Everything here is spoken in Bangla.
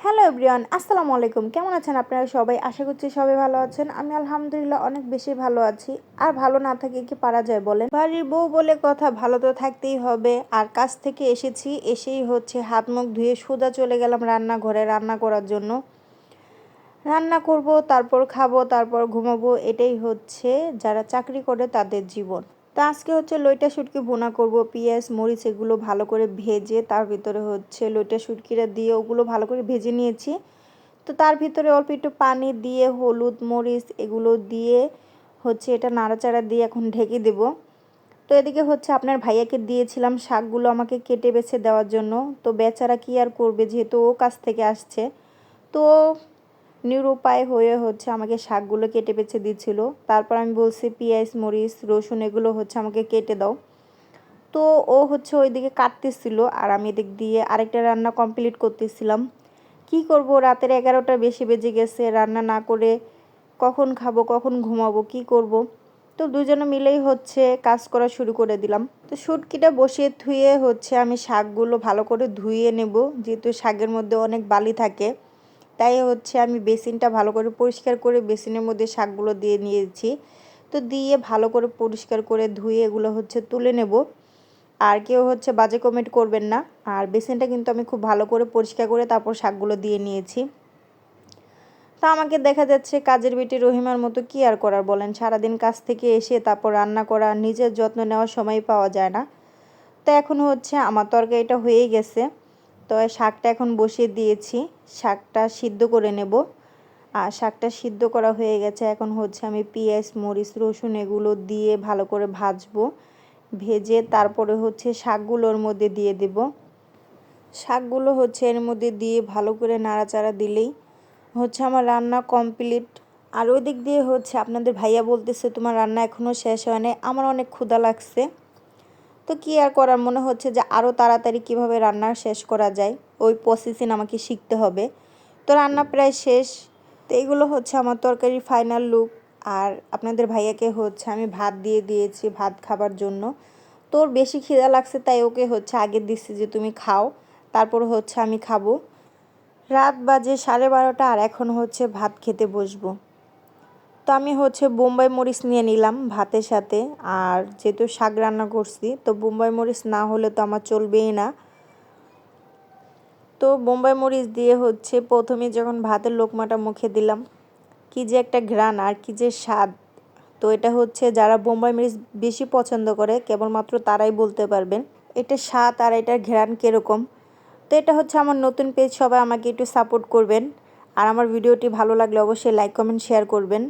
হ্যালো এভরিওয়ান, আসসালামু আলাইকুম। কেমন আছেন আপনারা সবাই? আশা করছি সবাই ভালো আছেন। আমি আলহামদুলিল্লাহ অনেক বেশি ভালো আছি। আর ভালো না থাকে কি পারা যায় বলেন? বাড়ির বউ বলে কথা, ভালো তো থাকতেই হবে। আর কাজ থেকে এসেছি, এসেই হচ্ছে হাত মুখ ধুয়ে সোজা চলে গেলাম রান্নাঘরে রান্না করার জন্য। রান্না করব, তারপর খাবো, তারপর ঘুমাবো। এটাই হচ্ছে যারা চাকরি করে তাদের জীবন। তো আজকে হচ্ছে লইটা শুটকি ভুনা করব। পেঁয়াজ মরিচ এগুলো ভালো করে ভেজে তার ভিতরে হচ্ছে লইটা শুটকিটা দিয়ে ওগুলো ভালো করে ভেজে নিয়েছি। তো তার ভিতরে অল্প একটু পানি দিয়ে হলুদ মরিচ এগুলো দিয়ে হচ্ছে এটা নাড়াচাড়া দিয়ে এখন ঢেকে দেব। তো এদিকে হচ্ছে আপনার ভাইয়াকে দিয়েছিলাম শাকগুলো আমাকে কেটে বেছে দেওয়ার জন্য। তো বেচারা কি আর করবে, যেহেতু ও কাছ থেকে আসছে। তো নিরুপায় হয়ে হচ্ছে আমাকে শাকগুলো কেটে বেছে দিচ্ছিল। তারপর আমি বলছি পেঁয়াজ মরিচ রসুন এগুলো হচ্ছে আমাকে কেটে দাও। তো ও হচ্ছে ওইদিকে কাটতেছিল আর আমি এদিক দিয়ে আরেকটা রান্না কমপ্লিট করতেছিলাম। কি করব, রাতের 11টা বেশি বেজে গেছে। রান্না না করে কখন খাবো কখন ঘুমাবো কি করব। তো দুজনে মিলেই হচ্ছে কাজ করা শুরু করে দিলাম। তো শুটকিটা বসিয়ে ধুয়ে হচ্ছে আমি শাকগুলো ভালো করে ধুয়ে নেব, যেহেতু শাকের মধ্যে অনেক বালি থাকে। তাই হচ্ছে আমি বেসিনটা ভালো করে পরিষ্কার করে বেসিনের মধ্যে শাকগুলো দিয়ে নিয়েছি। তো দিয়ে ভালো করে পরিষ্কার করে ধুয়ে এগুলো হচ্ছে তুলে নেব। আর কেউ হচ্ছে বাজে কমেন্ট করবেন না। আর বেসিনটা কিন্তু আমি খুব ভালো করে পরিষ্কার করে তারপর শাকগুলো দিয়ে নিয়েছি। তা আমাকে দেখা যাচ্ছে কাজের বেটি রহিমার মতো কি আর করার বলেন, সারাদিন কাজ থেকে এসে তারপর রান্না করা, নিজের যত্ন নেওয়ার সময় পাওয়া যায় না। তো এখন হচ্ছে আমার তরকারিটা হয়েই গেছে। তো শাকটা এখন বসিয়ে দিয়েছি, শাকটা সিদ্ধ করে নেব। আর শাকটা সিদ্ধ করা হয়ে গেছে, এখন হচ্ছে আমি পেঁয়াজ মরিচ রসুন এগুলো দিয়ে ভালো করে ভাজবো। ভেজে তারপরে হচ্ছে শাকগুলোর মধ্যে দিয়ে দেব। শাকগুলো হচ্ছে এর মধ্যে দিয়ে ভালো করে নাড়াচাড়া দিলেই হচ্ছে আমার রান্না কমপ্লিট। আর ওই দিক দিয়ে হচ্ছে আপনাদের ভাইয়া বলতেছে তোমার রান্না এখনও শেষ হয় নাই। আমার অনেক ক্ষুধা লাগছে। তো কি আর করার, মনে হচ্ছে যে আরও তাড়াতাড়ি কিভাবে রান্না শেষ করা যায় ওই প্রসেসিং আমাকে শিখতে হবে। তো রান্না প্রায় শেষ। তো এগুলো হচ্ছে আমার তরকারির ফাইনাল লুক। আর আপনাদের ভাইয়াকে হচ্ছে আমি ভাত দিয়ে দিয়েছি ভাত খাবার জন্য। তোর বেশি খিদা লাগছে তাই ওকে হচ্ছে আগে দিচ্ছি যে তুমি খাও, তারপর হচ্ছে আমি খাবো। রাত বাজে 12:30 আর এখন হচ্ছে ভাত খেতে বসবো। তো আমি হচ্ছে বোম্বাই মরিচ নিয়ে নিলাম ভাতের সাথে। আর যেহেতু শাক রান্না করছি তো বোম্বাই মরিচ না হলে তো আমার চলবেই না। তো বোম্বাই মরিচ দিয়ে হচ্ছে প্রথমে যখন ভাতের লোকমাটা মুখে দিলাম, কি যে একটা ঘ্রাণ আর কি যে স্বাদ। তো এটা হচ্ছে যারা বোম্বাই মরিচ বেশি পছন্দ করে কেবলমাত্র তারাই বলতে পারবেন এটা স্বাদ আর এটার ঘ্রাণ কীরকম। তো এটা হচ্ছে আমার নতুন পেজ, সবাই আমাকে একটু সাপোর্ট করবেন। আর আমার ভিডিওটি ভালো লাগলে অবশ্যই লাইক কমেন্ট শেয়ার করবেন।